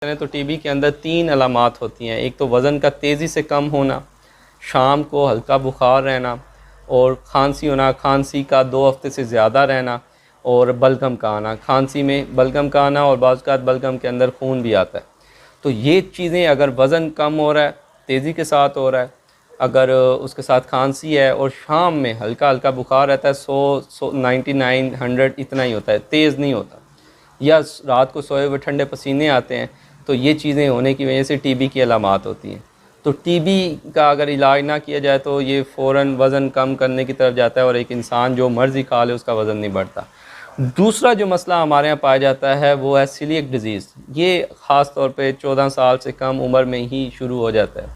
करें तो टीबी के अंदर 3 अलामात होती हैं। एक तो वज़न का तेज़ी से कम होना, शाम को हल्का बुखार रहना और खांसी होना, खांसी का 2 हफ्ते से ज़्यादा रहना और बलगम का आना। खांसी में बलगम का आना और बाज़ औक़ात बलगम के अंदर खून भी आता है। तो ये चीज़ें अगर वज़न कम हो रहा है, तेज़ी के साथ हो रहा है, अगर उसके साथ खांसी है और शाम में हल्का हल्का बुखार रहता है, 100 99 100 इतना ही होता है, तेज़ नहीं होता, या रात को सोए हुए ठंडे पसीने आते हैं, तो ये चीज़ें होने की वजह से टीबी की अलामात होती हैं। तो टीबी का अगर इलाज ना किया जाए तो ये फ़ौरन वज़न कम करने की तरफ जाता है और एक इंसान जो मर्ज़ी खा ले उसका वज़न नहीं बढ़ता। दूसरा जो मसला हमारे यहाँ पाया जाता है वो है सीलिएक डिज़ीज़। ये ख़ास तौर पे 14 साल से कम उम्र में ही शुरू हो जाता है।